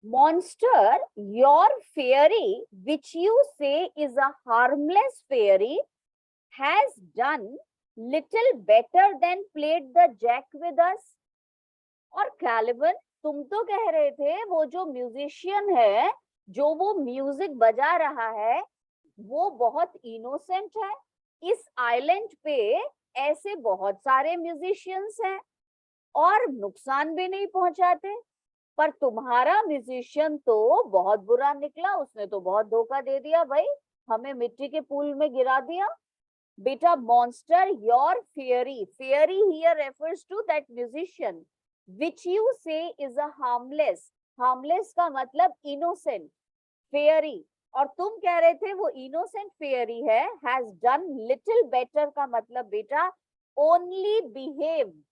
Monster, your fairy, which you say is a harmless fairy, has done little better than played the jack with us. और Caliban, तुम तो कह रहे थे वो जो म्यूजिशियन है, जो वो म्यूजिक बजा रहा है, वो बहुत इनोसेंट है। इस आइलैंड पे ऐसे बहुत सारे म्यूजिशियंस हैं और नुकसान भी नहीं पहुंचाते, पर तुम्हारा म्यूजिशियन तो बहुत बुरा निकला, उसने तो बहुत धोखा दे दिया भाई, हमें मिट्टी के पूल में गिरा दिया। बेटा monster, your fairy, fairy here refers to that musician which you say is a harmless, harmless का मतलब innocent fairy, और तुम कह रहे थे वो innocent fairy है, has done little better का मतलब बेटा only behaved,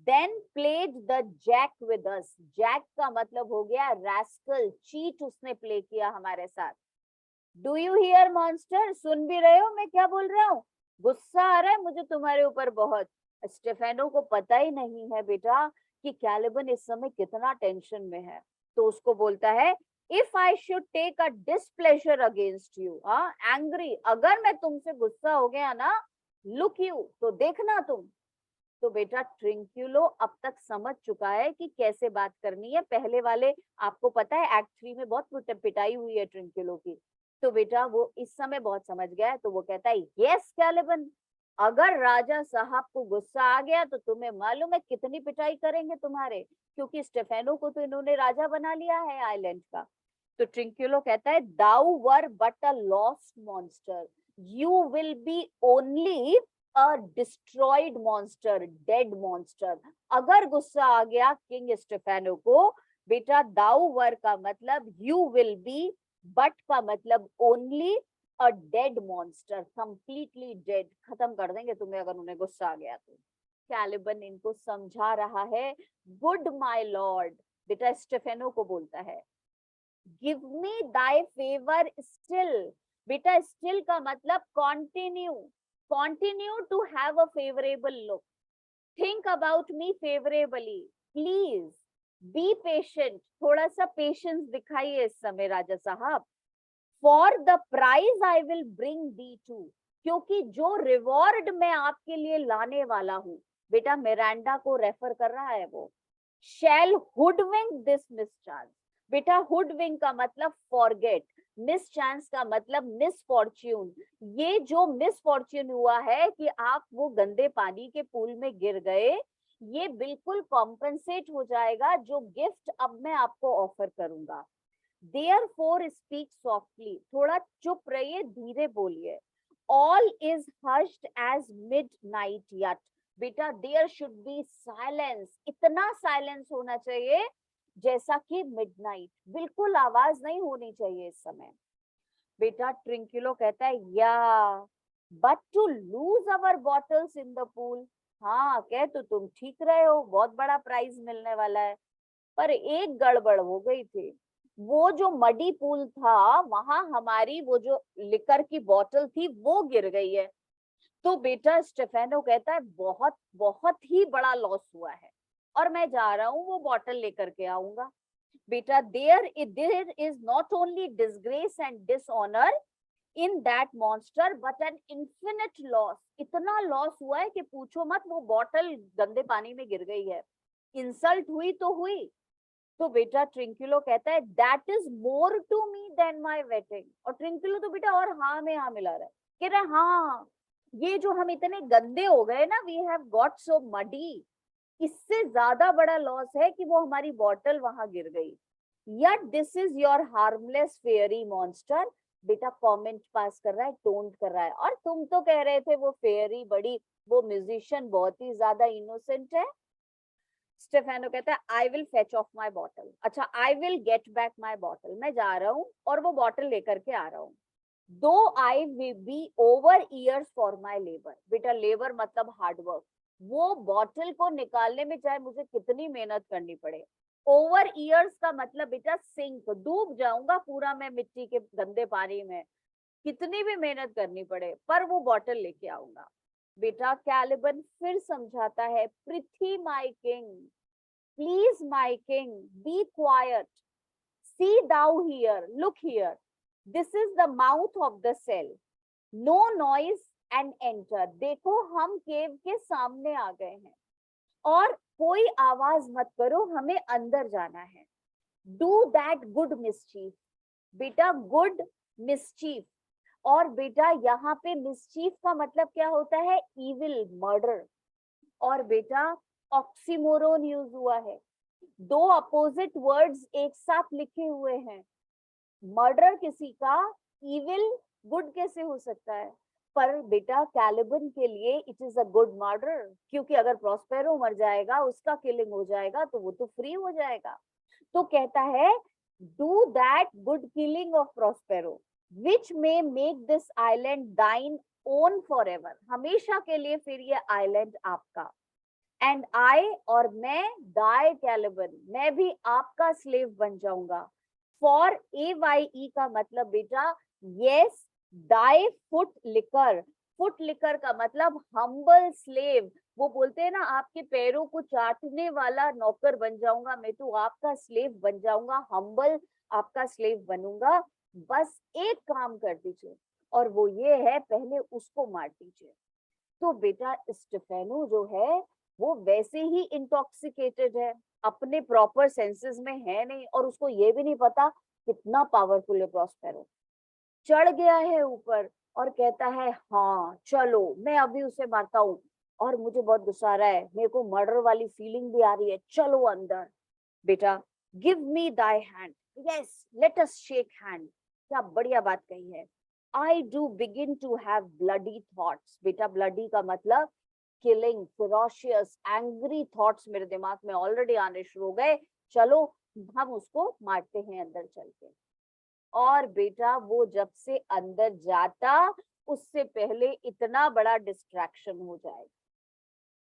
then played the jack with us, jack का मतलब हो गया rascal, cheat, उसने play किया हमारे साथ। Do you hear monster? सुन भी रहे हो मैं क्या बोल रहा हूँ? गुस्सा आ रहा है मुझे तुम्हारे ऊपर बहुत। स्टेफेनो को पता ही नहीं है बेटा कि कैलिबन इस समय कितना टेंशन में है, तो उसको बोलता है if I should take a displeasure against you, angry, अगर मैं तुमसे गुस्सा हो गया ना, लुक यू, तो देखना तुम। तो बेटा ट्रिंक्युलो अब तक समझ चुका है कि कैसे बात करनी है। पहले वाले आपको पता है एक्ट 3 में बहुत पिटाई हुई है ट्रिंक्युलो की, तो बेटा वो इस समय बहुत समझ गया है, तो वो कहता है यस कैलिबन, अगर राजा साहब को गुस्सा आ गया तो तुम्हें मालूम है कितनी पिटाई करेंगे तुम्हारे, क्योंकि स्टेफेनो को तो इन्होंने राजा बना लिया है आइलैंड का। तो ट्रिंक्युलो कहता है thou wert but a lost monster, you will be only a destroyed monster, dead monster. अगर गुस्सा आ गया किंग स्टेफेनो को, बेटा दाउ वर का मतलब यू विल बी, बट का मतलब only, a dead monster, completely dead, खत्म कर देंगे तुम्हें अगर उन्हें गुस्सा आ गया तो। कैलिबन इनको समझा रहा है, गुड माय लॉर्ड, बेटा स्टेफेनो को बोलता है give me thy favour still, बेटा स्टिल का मतलब continue, continue to have a favourable look, think about me favourably, please be patient, थोड़ा सा पेशेंस दिखाइए इस समय राजा साहब। For the prize I will bring thee to, क्योंकि जो रिवॉर्ड मैं आपके लिए लाने वाला हूं, बेटा मिरांडा को रेफर कर रहा है वो, शैल हुडविंक दिस मिस चांस, बेटा हुडविंक का मतलब फॉरगेट, मिस चांस का मतलब मिस फॉर्च्यून, ये जो मिस फॉर्च्यून हुआ है कि आप वो गंदे पानी के पूल में गिर गए, ये बिल्कुल कॉम्पेंसेट हो जाएगा जो गिफ्ट अब मैं आपको ऑफर करूंगा। Therefore speak softly, थोड़ा चुप रहिए, धीरे बोलिए। All is hushed as midnight yet, बेटा there should be silence, इतना silence होना चाहिए जैसा कि midnight, बिल्कुल आवाज नहीं होनी चाहिए इस समय। बेटा ट्रिंक्युलो कहता है या but to lose our bottles in the pool, हाँ कह तो तुम ठीक रहे हो, बहुत बड़ा प्राइज मिलने वाला है, पर एक गड़बड़ हो गई थी, वो जो मडी पूल था वहां हमारी वो जो लिकर की बोतल थी वो गिर गई है। तो बेटा स्टेफेनो कहता है बहुत बहुत ही बड़ा लॉस हुआ है और मैं जा रहा हूँ वो बोतल लेकर के आऊंगा। बेटा there is not only disgrace and dishonour in that monster but an infinite loss, इतना लॉस हुआ है कि पूछो मत, वो बोतल गंदे पानी में गिर गई है, इंसल्ट हुई तो हुई। तो बेटा ट्रिंक्युलो कहता है that is more to me than my wetting, और ट्रिंक्युलो तो बेटा और हाँ में हाँ मिला रहा है, कह रहा है हाँ ये जो हम इतने गंदे हो गए ना, we have got so muddy, इससे ज्यादा बड़ा लॉस है कि वो हमारी बॉटल वहां गिर गई। Yet this is your harmless fairy monster, बेटा कमेंट पास कर रहा है, टोंट कर रहा है, और तुम तो कह रहे थे वो फेयरी बड़ी, वो म्यूजिशियन बहुत ही ज्यादा इनोसेंट है। स्टेफेनो कहता है I will fetch off my bottle, अच्छा I will get back my bottle, मैं जा रहा हूँ और वो बॉटल लेकर के आ रहा हूँ। दो I will be over years for my labour, बेटा लेबर मतलब हार्डवर्क, वो बॉटल को निकालने में चाहे मुझे कितनी मेहनत करनी पड़े, ओवर ईयर्स का मतलब बेटा सिंक, डूब जाऊंगा पूरा मैं मिट्टी के गंदे पानी में, कितनी भी मेहनत करनी पड़े पर वो बॉटल लेके आऊंगा। बेटा कैलिबन फिर समझाता है prithee my king, please my king be quiet, See thou here, look here. This is the mouth of the cell. No noise and enter. देखो हम केव के सामने आ गए हैं और कोई आवाज मत करो, हमें अंदर जाना है. Do that good mischief. बेटा good mischief. और बेटा यहाँ पे mischief का मतलब क्या होता है? evil, murder. और बेटा ऑक्सीमोरोन यूज हुआ है. दो अपोजिट वर्ड्स एक साथ लिखे हुए हैं. मर्डर किसी का, इविल गुड कैसे हो सकता है? पर बेटा कैलिबन के लिए it is a good murder, क्योंकि अगर प्रॉस्पेरो मर जाएगा, उसका किलिंग हो जाएगा, तो वो तो फ्री हो जाएगा. तो कहता है do that good killing of Prospero which may make this island दाइन ओन फॉर एवर. हमेशा के लिए फिर ये आइलैंड आपका. एंड आई, और मैं, दाई कैलिबन, मैं भी आपका स्लेव बन जाऊंगा. फॉर AYE का मतलब बेटा यस, दाई फुट लिकर. फुट लिकर का मतलब हम्बल स्लेव. वो बोलते हैं ना, आपके पैरों को चाटने वाला नौकर बन जाऊंगा मैं, तो आपका स्लेव बन जाऊंगा, हम्बल आपका स्लेव बनूंगा. बस एक काम कर दीजिए, और वो ये है, पहले उसको मार दीजिए. तो बेटा स्टेफेनो जो है वो वैसे ही इंटॉक्सिकेटेड है, अपने प्रॉपर सेंसेस में है नहीं, और उसको ये भी नहीं पता कितना पावरफुल है प्रॉस्पेरो. चढ़ गया है ऊपर और कहता है हाँ चलो मैं अभी उसे मारता हूँ, और मुझे बहुत गुस्सा आ रहा है, मेरे को मर्डर वाली फीलिंग भी आ रही है, चलो अंदर. बेटा give me thy hand, yes let us shake hand. क्या बढ़िया बात कही है. I do begin to have bloody thoughts. बेटा ब्लडी का मतलब किलिंग, फिरोशियस, एंग्री थॉट्स मेरे दिमाग में ऑलरेडी आने शुरू हो गए. चलो हम उसको मारते हैं अंदर चल के. और बेटा वो जब से अंदर जाता, उससे पहले इतना बड़ा डिस्ट्रैक्शन हो जाएगा.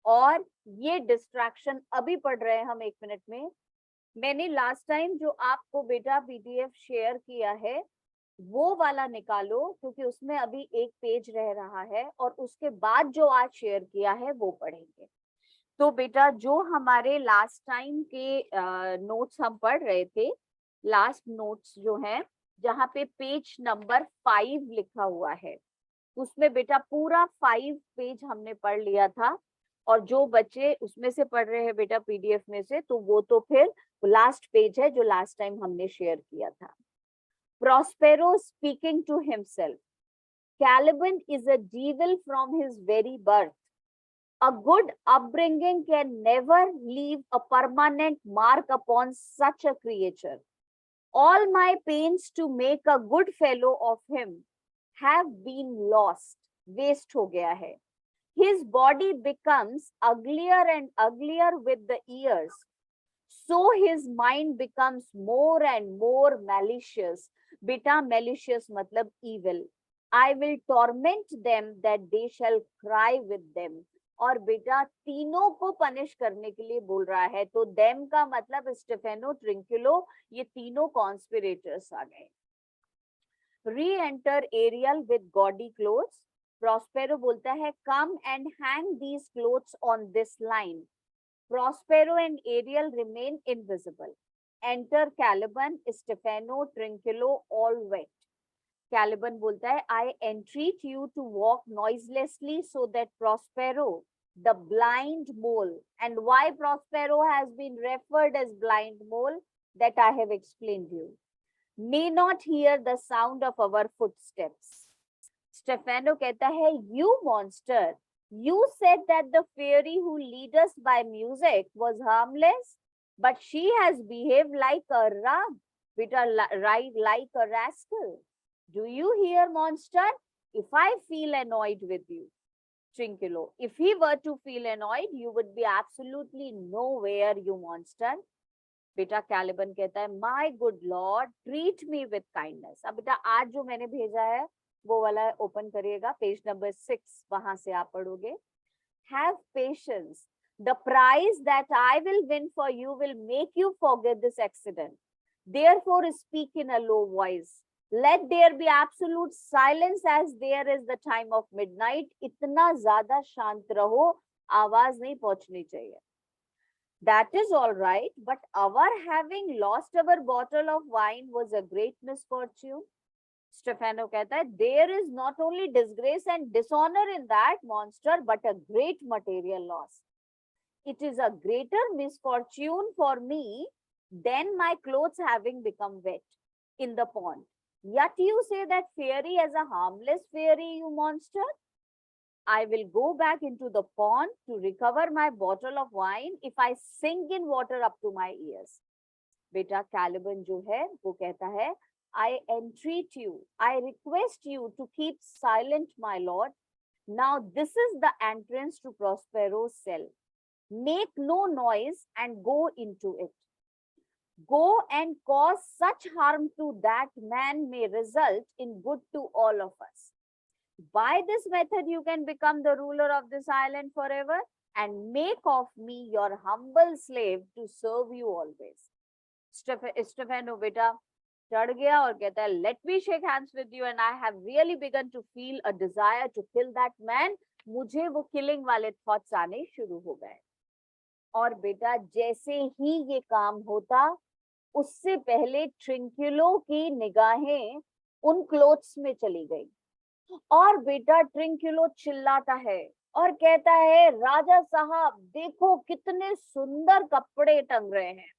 और ये डिस्ट्रैक्शन अभी पढ़ रहे हैं हम 1 मिनट में. मैंने लास्ट टाइम जो आपको बेटा PDF शेयर किया है वो वाला निकालो, क्योंकि उसमें अभी एक पेज रह रहा है, और उसके बाद जो आज शेयर किया है वो पढ़ेंगे. तो बेटा जो हमारे लास्ट टाइम के नोट्स हम पढ़ रहे थे, लास्ट नोट्स जो है जहाँ पे पेज नंबर 5 लिखा हुआ है, उसमें बेटा पूरा 5 पेज हमने पढ़ लिया था. और जो बच्चे उसमें से पढ़ रहे हैं बेटा PDF में से, तो वो तो फिर लास्ट पेज है जो लास्ट टाइम हमने शेयर किया था. Prospero speaking to himself. Caliban is a devil from his very birth. A good upbringing can never leave a permanent mark upon such a creature. All my pains to make a good fellow of him have been lost. Waste हो गया है. His body becomes uglier and uglier with the years. So his mind becomes more and more malicious. बेटा malicious मतलब evil. I will torment them that they shall cry with them. और बेटा तीनों को punish करने के लिए बोल रहा है. तो them का मतलब स्टेफेनो, ट्रिंकुलो, ये तीनों कॉन्स्पिरेटर्स आ गए. Re-enter Ariel with gaudy clothes. Prospero बोलता है come and hang these clothes on this line. Prospero and Ariel remain invisible. Enter Caliban, Stefano, Trinculo, all wet. Caliban बोलता है I entreat you to walk noiselessly so that Prospero, the blind mole, and why Prospero has been referred as blind mole, that I have explained you, may not hear the sound of our footsteps. Stefano कहता है you monster, you said that the fairy who lead us by music was harmless, but she has behaved like a ram, like a rascal. Do you hear, monster? If I feel annoyed with you, Trinculo, if he were to feel annoyed, you would be absolutely nowhere, you monster. बेटा Caliban कहता है my good lord, treat me with kindness. अब बेटा आज जो मैंने भेजा है वो वाला ओपन करिएगा, पेज नंबर 6, वहां से आप पढ़ोगे. Have patience. The prize that I will win for you will make you forget this accident. Therefore, speak in a low voice. Let there be absolute silence as there is the time of midnight. इतना ज्यादा शांत रहो, आवाज नहीं पहुंचनी चाहिए. That is all right, but our having lost our bottle of wine was a great misfortune. Stefano कहता है, there is not only disgrace and dishonor in that monster, but a great material loss. It is a greater misfortune for me than my clothes having become wet in the pond. Yet you say that fairy is a harmless fairy, you monster. I will go back into the pond to recover my bottle of wine if I sink in water up to my ears. बेटा Caliban जो है वो कहता है, I entreat you, I request you to keep silent, my lord. Now this is the entrance to Prospero's cell. Make no noise and go into it. Go and cause such harm to that man may result in good to all of us. By this method, you can become the ruler of this island forever and make of me your humble slave to serve you always. Stefano बेटा चढ़ गया और कहता है, let me shake hands with you and I have really begun to feel a desire to kill that man. मुझे वो killing वाले thoughts आने शुरू हो गए. और बेटा जैसे ही ये काम होता, उससे पहले ट्रिंक्युलो की निगाहें उन क्लोथ्स में चली गई और बेटा ट्रिंक्युलो चिल्लाता है और कहता है, राजा साहब देखो कितने सुंदर कपड़े टंग रहे हैं.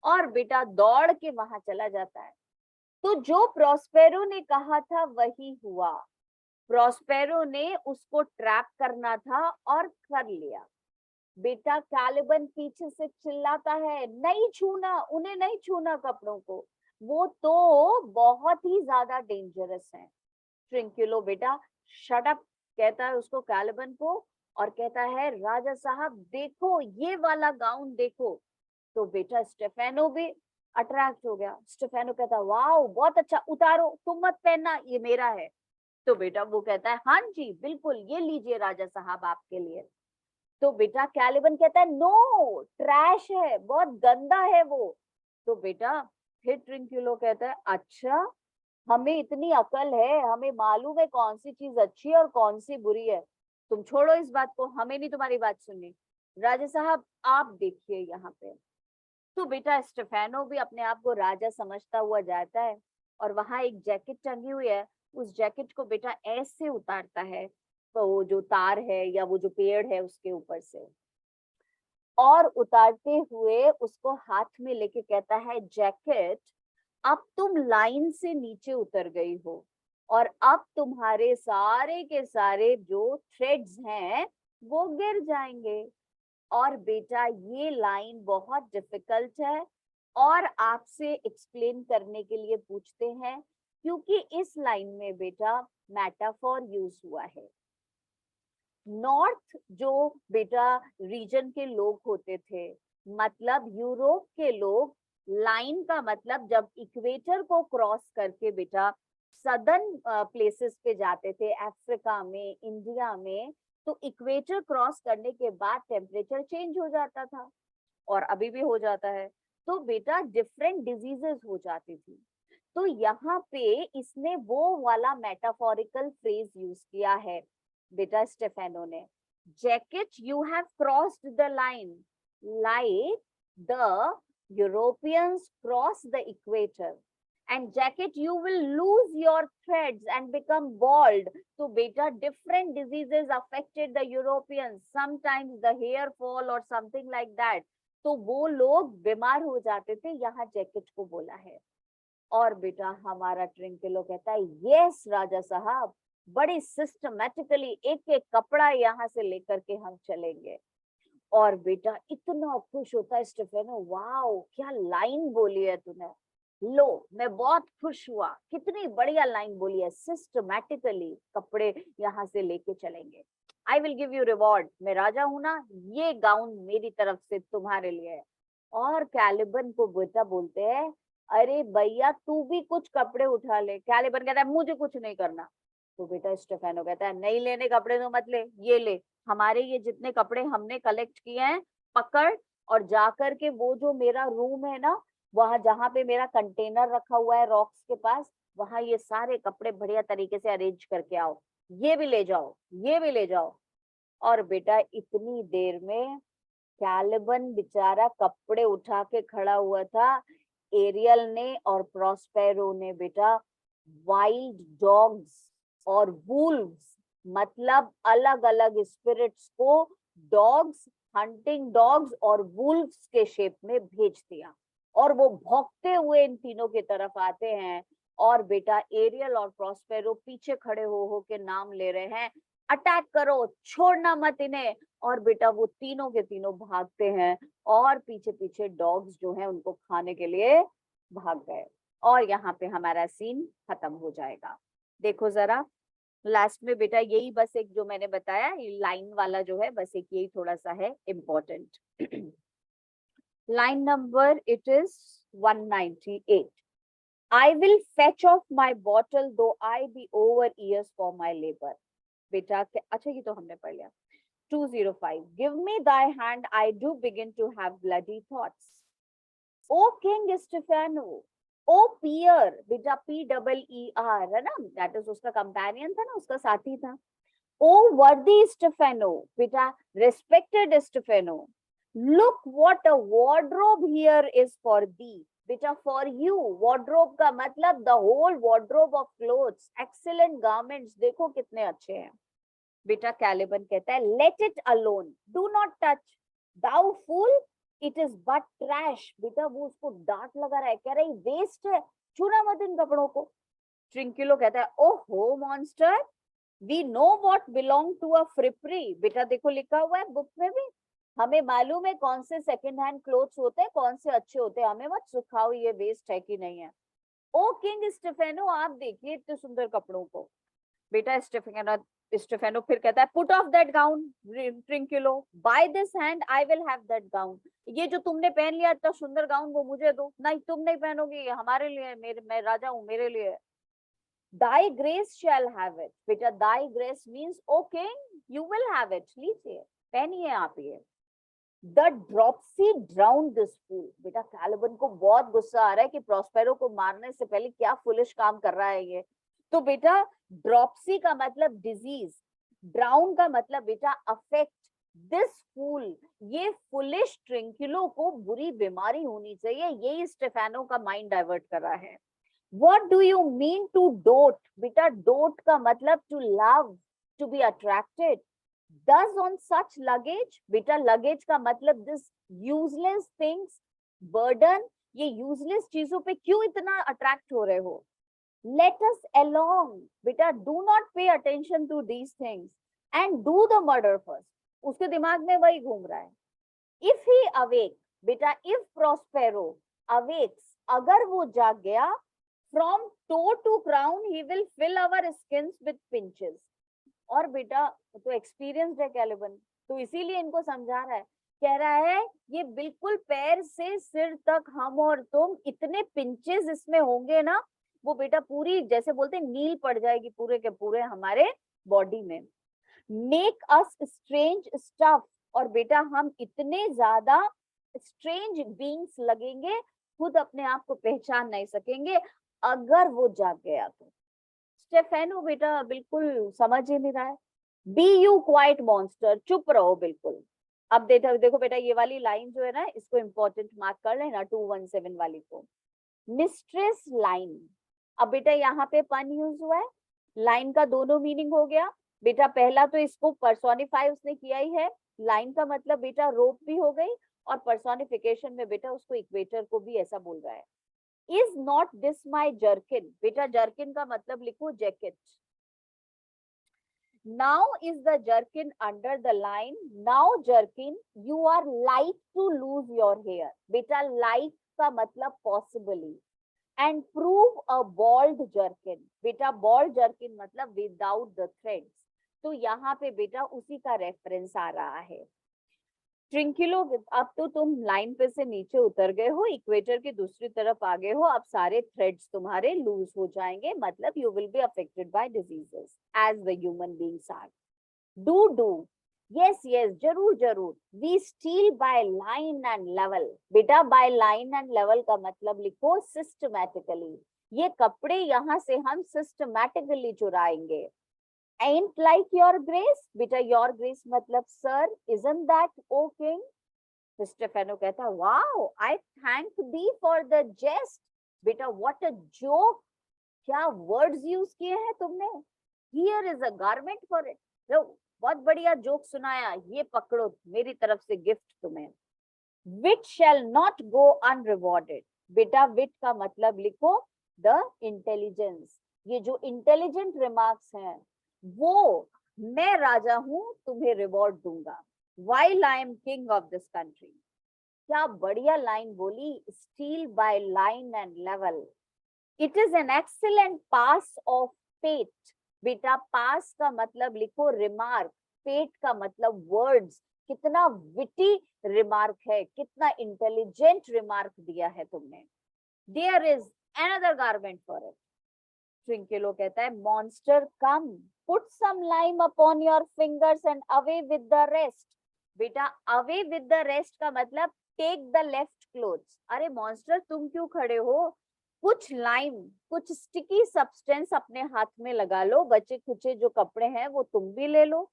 और बेटा दौड़ के वहां चला जाता है. तो जो प्रॉस्पेरो ने कहा था वही हुआ. प्रॉस्पेरो ने उसको ट्रैप करना था और कर लिया. बेटा कैलिबन पीछे से चिल्लाता है, नहीं छूना, उन्हें नहीं छूना कपड़ों को, वो तो बहुत ही ज्यादा डेंजरस है. ट्रिंक्युलो बेटा शट अप कहता है उसको कैलिबन को और कहता है, राजा साहब देखो ये वाला गाउन देखो. तो बेटा स्टेफेनो भी अट्रैक्ट हो गया. स्टेफेनो कहता है, वाओ बहुत अच्छा, उतारो, तुम मत पहनना, ये मेरा है. तो बेटा वो कहता है, हाँ जी बिल्कुल, ये लीजिए राजा साहब आपके लिए. तो बेटा कैलिबन कहता है, नो ट्रैश है, बहुत गंदा है वो. तो बेटा फिर ट्रिंक्युलो कहता है, अच्छा हमें इतनी अकल है, हमें मालूम है कौन सी चीज अच्छी है और कौन सी बुरी है. तुम छोड़ो इस बात को, हमें नहीं तुम्हारी बात सुननी. राजा साहब आप देखिए यहाँ पे. तो बेटा स्टेफेनो भी अपने आप को राजा समझता हुआ जाता है और वहां एक जैकेट टंगी हुई है. उस जैकेट को बेटा ऐसे उतारता है, तो वो जो तार है या वो जो पेड़ है उसके ऊपर से, और उतारते हुए उसको हाथ में लेके कहता है, जैकेट अब तुम लाइन से नीचे उतर गई हो और अब तुम्हारे सारे के सारे जो थ्रेड्स हैं वो गिर जाएंगे. और बेटा ये लाइन बहुत डिफिकल्ट है और आपसे एक्सप्लेन करने के लिए पूछते हैं क्योंकि इस लाइन में बेटा मेटाफोर यूज हुआ है. नॉर्थ जो बेटा रीजन के लोग होते थे, मतलब यूरोप के लोग, लाइन का मतलब जब इक्वेटर को क्रॉस करके बेटा सदर्न प्लेसेस पे जाते थे, अफ्रीका में, इंडिया में, तो इक्वेटर क्रॉस करने के बाद टेम्परेचर चेंज हो जाता था और अभी भी हो जाता है. तो बेटा डिफरेंट डिजीजेस हो जाती थी. तो यहाँ पे इसने वो वाला मेटाफोरिकल फ्रेज यूज किया है बेटा स्टेफेनो ने. Jacket you have crossed the line like the Europeans cross the equator, and jacket you will lose your threads and become bald. So beta different diseases affected the Europeans, sometimes the hair fall or something like that. तो वो लोग बीमार हो जाते थे, यहाँ jacket को बोला है. और बेटा हमारा ट्रिंक्युलो कहता है, यस राजा साहब, बड़ी सिस्टमैटिकली एक एक कपड़ा यहाँ से लेकर के हम चलेंगे. और बेटा इतना खुश होता है स्टेफेनो, वाओ क्या लाइन बोली है तूने, लो मैं बहुत खुश हुआ, कितनी बढ़िया लाइन बोली है, सिस्टमैटिकली कपड़े यहाँ से लेके चलेंगे. I will give you reward, मैं राजा हूं ना, ये गाउन मेरी तरफ से तुम्हारे लिए है. और कैलिबन को बेटा बोलते हैं, अरे भैया तू भी कुछ कपड़े उठा ले. कैलिबन कहता है, मुझे कुछ नहीं करना. तो बेटा स्टेफेनो कहता है, नहीं लेने कपड़े तो मत ले, ये ले, हमारे ये जितने कपड़े हमने कलेक्ट किए हैं पकड़, और जाकर के वो जो मेरा रूम है ना, वहां जहाँ पे मेरा कंटेनर रखा हुआ है रॉक्स के पास, वहां ये सारे कपड़े बढ़िया तरीके से अरेंज करके आओ, ये भी ले जाओ, ये भी ले जाओ. और बेटा इतनी देर में कैलिबन बेचारा कपड़े उठा के खड़ा हुआ था। एरियल ने और प्रॉस्पेरो ने बेटा वाइल्ड डॉग्स और वुल्व्स, मतलब अलग अलग स्पिरिट्स को डॉग्स, हंटिंग डॉग्स और वुल्व्स के शेप में भेज दिया, और वो भौंकते हुए इन तीनों की तरफ आते हैं। और बेटा एरियल और प्रॉस्पेरो पीछे खड़े हो के नाम ले रहे हैं, अटैक करो, छोड़ना मत इन्हें। और बेटा वो तीनों के तीनों भागते हैं, और पीछे पीछे डॉग्स जो है उनको खाने के लिए भाग गए। और यहाँ पे हमारा सीन खत्म हो जाएगा। देखो जरा लास्ट में बेटा यही बस एक जो मैंने बताया लाइन वाला जो है, बस एक यही थोड़ा सा है important. Line number it is 198। I will fetch off my bottle though I be over years for my labor. बेटा अच्छा ये तो हमने पढ़ लिया। 205 Give me thy hand, I do begin to have bloody thoughts. O King Stephano, O Peer, बेटा PEER है ना, that is उसका companion था ना, उसका साथी था। O worthy Stephano, बेटा respected Stephano, look what a wardrobe here is for thee. बेटा फॉर यू, वॉर्ड्रोब का मतलब the whole wardrobe of clothes, excellent garments, देखो कितने अच्छे हैं। बेटा कैलिबन कहता है let it alone, do not touch, thou fool, it is but trash. बेटा वो उसको डांट लगा रहा है, कह रहा है वेस्ट है, छूना मत इन कपड़ों को। ट्रिंकिलो कहता है ओहो monster, we know what belong to a frippery. बेटा देखो लिखा हुआ है बुक में भी, हमें मालूम है कौन से सेकंड हैंड क्लोथ्स होते हैं, कौन से अच्छे होते हैं, हमें मत सिखाओ ये वेस्ट है कि नहीं है। ओ किंग स्टेफेनो, आप देखिए इतने सुंदर कपड़ों को। बेटा स्टेफेनो फिर कहता है put off that gown Trinculo, by this hand I will have that gown. ये जो तुमने पहन लिया इतना सुंदर गाउन वो मुझे दो। नहीं तुम नहीं पहनोगी, ये हमारे लिए, मेरे मैं राजा हूँ, मेरे लिए। Thy grace shall have it. बेटा thy grace means O king you will have it. लीजिए पहनिए आप ये। The dropsy drowned this fool. बेटा कैलिबन को बहुत गुस्सा आ रहा है कि प्रॉस्पेरो को मारने से पहले क्या फुलिश काम कर रहा है ये। तो बेटा ड्रॉप्सी का मतलब डिजीज, ड्राउन का मतलब बेटा अफेक्ट, दिस फूल, ये फुलिश ट्रिंकिलो को बुरी बीमारी होनी चाहिए, यही स्टेफेनो का माइंड डाइवर्ट कर रहा है। What do you mean to dote? बेटा dote का मतलब to love, to be attracted. Thus on such luggage, बेटा luggage का मतलब this useless things, burden, ये useless चीजों पे क्यों इतना attract हो रहे हो? Let us along, बेटा do not pay attention to these things and do the murder first. उसके दिमाग में वही घूम रहा है। If he awake, बेटा if Prospero awakes, अगर वो जाग गया, from toe to crown he will fill our skins with pinches. और बेटा तो एक्सपीरियंस्ड है कैलिबन, तो इसीलिए इनको समझा रहा है, कह रहा है ये बिल्कुल पैर से सिर तक हम और तुम, इतने पिंचेस इसमें होंगे ना, वो बेटा पूरी जैसे बोलते नील पड़ जाएगी पूरे के पूरे हमारे बॉडी में। मेक अस स्ट्रेंज स्टफ, और बेटा हम इतने ज्यादा स्ट्रेंज बीइंग्स लगेंगे, खुद अपने आप को पहचान नहीं सकेंगे अगर वो जाग गया तो। स्टेफेनो बेटा बिल्कुल समझ ही नहीं रहा है। बी यू क्वाइट मॉन्स्टर, चुप रहो बिल्कुल। अब देखो बेटा ये वाली लाइन जो है ना, इसको इंपॉर्टेंट मार्क कर लेना 217 वाली को, मिस्ट्रेस लाइन। अब बेटा यहाँ पे पन यूज हुआ है, लाइन का दोनों मीनिंग हो गया। बेटा पहला तो इसको पर्सोनिफाई उसने किया ही है, लाइन का मतलब बेटा रोप भी हो गई, और पर्सोनिफिकेशन में बेटा उसको इक्वेटर को भी ऐसा बोल रहा है। Is not this my jerkin? बेटा jerkin का मतलब लिखो jacket. Now is the jerkin under the line. Now jerkin, you are like to lose your hair. बेटा like का मतलब possibly. And prove a bald jerkin. बेटा bald jerkin मतलब without the threads. तो यहाँ पे बेटा उसी का रेफरेंस आ रहा है। ट्रिंकिलो, अब तो तुम लाइन पे से नीचे उतर गए हो, इक्वेटर की दूसरी तरफ आ गए हो, अब सारे थ्रेड्स तुम्हारे लूज हो जाएंगे, मतलब you will be affected by diseases as the human beings are. Do yes yes, जरूर जरूर। We steal by line and level, बेटा बाय लाइन एंड लेवल का मतलब लिखो सिस्टमैटिकली, ये कपड़े यहाँ से हम सिस्टमैटिकली चुराएंगे। Ain't like your grace, बेटा your grace मतलब sir, isn't that O king? तो स्टेफेनो कहता है, wow, I thank thee for the jest. बेटा व्हाट अ जोक, क्या वर्ड्स यूज किए हैं तुमने। Here is a garment for it. लो, बहुत बढ़िया जोक सुनाया, ये पकड़ो, मेरी तरफ से गिफ्ट तुम्हें। विट शैल नॉट गो अनरिवॉर्डेड। बेटा विट का मतलब लिखो द इंटेलिजेंस। ये जो इंटेलिजेंट रिमार्क्स हैं वो मैं राजा हूं, तुम्हें रिवॉर्ड दूंगा। While I am king of this country. क्या बढ़िया लाइन बोली, steal by line and level. It is an excellent pass of pate. बेटा पास का मतलब लिखो रिमार्क, पेट का मतलब वर्ड्स। कितना विटी रिमार्क है, कितना इंटेलिजेंट रिमार्क दिया है तुमने। There is another garment for it. Trinculo कहता है, monster come, put some lime upon your fingers and away with the rest. बेटा अवे विद द रेस्ट का मतलब टेक द लेफ्ट क्लोथ्स। अरे मॉन्स्टर तुम क्यों खड़े हो, कुछ लाइम, कुछ स्टिकी सब्सटेंस अपने हाथ में लगा लो, बचे खुचे जो कपड़े हैं वो तुम भी ले लो।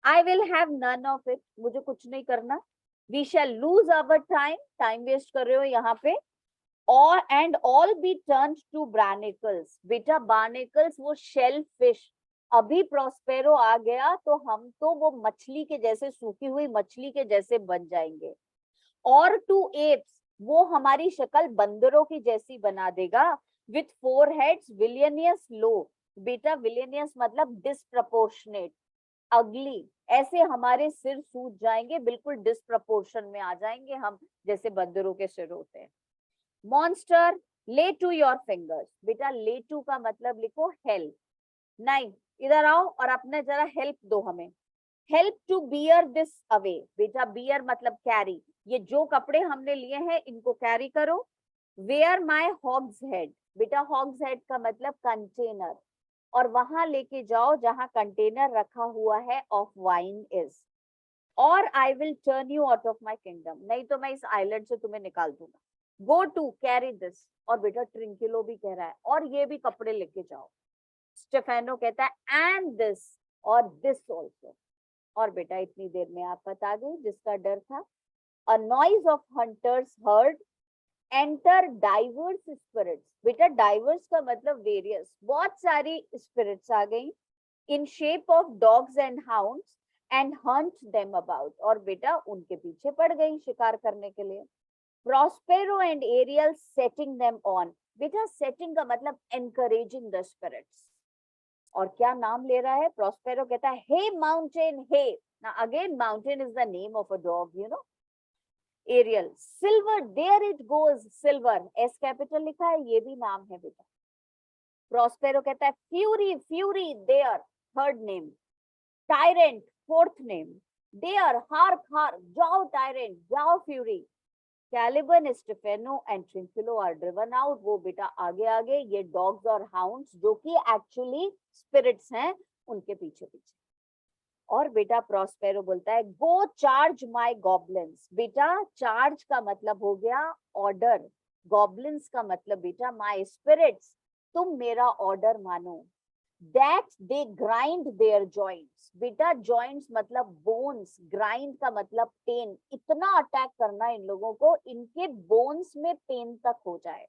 I will have none of it, मुझे कुछ नहीं करना। We shall lose our time, time waste कर रहे हो यहाँ पे। और and all be turn to barnacles। बेटा barnacles वो शेल फिश। अभी प्रोस्पेरो आ गया तो हम तो वो मछली के जैसे, सूखी हुई मछली के जैसे बन जाएंगे। और टू एप्स, वो हमारी शक्ल बंदरों की जैसी बना देगा। विथ फोर हेड्स विलियनियस लो। बेटा विलियनियस मतलब डिसप्रपोर्शनेट, अगली। ऐसे हमारे सिर सूज जाएंगे, बिल्कुल डिसप्रपोर्शन में आ जाएंगे हम, जैसे बंदरों के सिर होते हैं। मॉन्स्टर ले टू योर फिंगर्स। बेटा ले टू का मतलब लिखो हेल्प। नहीं, इधर आओ और अपने जरा हेल्प दो हमें। Help to bear this away. बेटा बियर मतलब कैरी, ये जो कपड़े हमने लिए हैं इनको कैरी करो। Where my hogshead. बेटा हॉग्स हेड का मतलब कंटेनर, और वहां लेके जाओ जहां कंटेनर रखा हुआ है ऑफ वाइन इज। और I will turn you out of my kingdom, नहीं तो मैं इस आइलैंड से तुम्हें निकाल दूंगा। Go to carry this. और बेटा ट्रिंकिलो भी कह रहा है, और ये भी कपड़े लेके जाओ। स्टेफेनो कहता है एंड दिस, और दिस ऑल्सो। और बेटा इतनी देर में आप बता गए जिसका डर था। A noise of hunters heard, enter divers spirits. बेटा डाइवर्स का मतलब वेरियस, बहुत सारी स्पिरिट्स आ गई in shape of dogs and hounds and hunt them about. और बेटा उनके पीछे पड़ गई शिकार करने के लिए। Prospero and Ariel setting them on. बेटा सेटिंग का मतलब एनकरेजिंग द स्पिरिट्स। और क्या नाम ले रहा है प्रोस्पेरो, कहता है हे माउंटेन हे। ना again Mountain is the name of a dog, you know. Ariel Silver, there it goes Silver, S capital लिखा है, ये भी नाम है बेटा। प्रोस्पेरो कहता है Fury Fury there, third name. Tyrant fourth name. There hark hark, जाओ टायरेंट, जाओ Fury. Caliban, Stephano and Trinculo are driven out. वो बेटा आगे आगे, ये डॉग्स और हाउंड्स जो कि एक्चुअली स्पिरिट्स हैं उनके पीछे पीछे। और बेटा प्रोस्पेरो बोलता है गो चार्ज माय गॉब्लिन्स। बेटा चार्ज का मतलब हो गया ऑर्डर, गॉब्लिन्स का मतलब बेटा माय स्पिरिट्स, तुम मेरा ऑर्डर मानो। That they grind their joints. बेटा जॉइंट्स मतलब बोन्स, ग्राइंड का मतलब पेन। इतना अटैक करना इन लोगों को, इनके बोन्स में पेन तक हो जाए।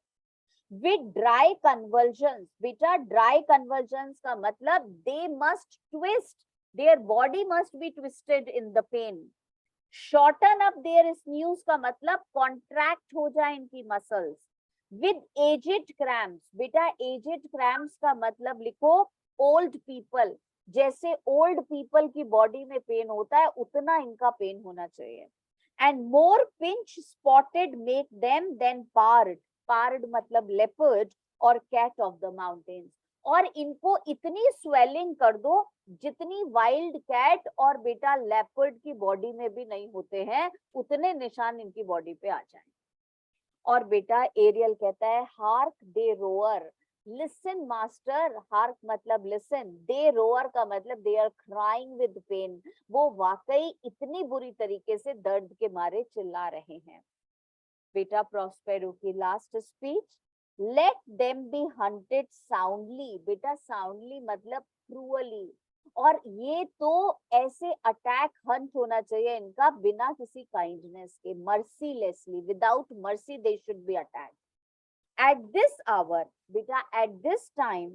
With dry convulsions. बेटा ड्राई कन्वर्जन्स का मतलब they must twist, their body must be twisted in the pain. Shorten up their sinews का मतलब कॉन्ट्रैक्ट हो जाए इनकी मसल्स। With aged cramps. बेटा एजेड क्रैम्प्स का मतलब लिखो ओल्ड पीपल, जैसे ओल्ड पीपल की बॉडी में पेन होता है उतना इनका पेन होना चाहिए। And more pinch spotted make them than pard. Pard मतलब लेपर्ड और कैट ऑफ द माउंटेन्स। और इनको इतनी स्वेलिंग कर दो जितनी वाइल्ड कैट और बेटा लेपर्ड की बॉडी में भी नहीं होते हैं, उतने निशान इनकी बॉडी पे आ जाएं। और बेटा एरियल कहता है hark they roar, listen master. Hark मतलब लिसन, दे रोअर का मतलब they are crying with pain, वो वाकई इतनी बुरी तरीके से दर्द के मारे चिल्ला रहे हैं। बेटा प्रोस्पेरो की last speech, let them be hunted soundly. बेटा साउंडली मतलब क्रूअली, और ये तो ऐसे अटैक हंट होना चाहिए इनका बिना किसी काइंडनेस के, mercilessly, without mercy they should be attack. At this hour, beta, at this time,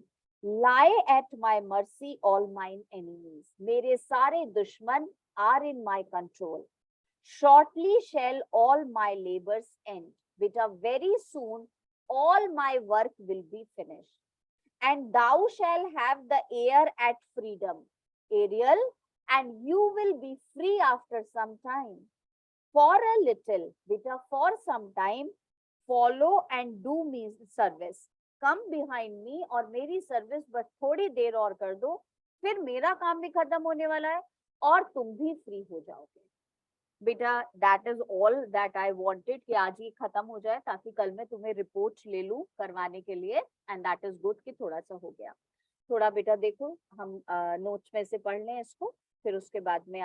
lie at my mercy all mine enemies. मेरे सारे दुश्मन are in my control. Shortly shall all my labors end. Beta, very soon all my work will be finished. And thou shall have the air at freedom, Ariel, and you will be free after some time. For a little, beta, for some time, follow and do me service. Come behind me और मेरी service बस थोड़ी देर और कर दो, फिर मेरा काम भी खत्म होने वाला है और तुम भी फ्री हो जाओगे. बेटा, that is all that I wanted कि आज ये खत्म हो जाए ताकि कल मैं तुम्हें रिपोर्ट ले लूं करवाने के लिए. एंड दैट इज गुड कि थोड़ा सा हो गया. थोड़ा बेटा देखो, हम नोट्स में से पढ़ लें इसको, फिर उसके बाद में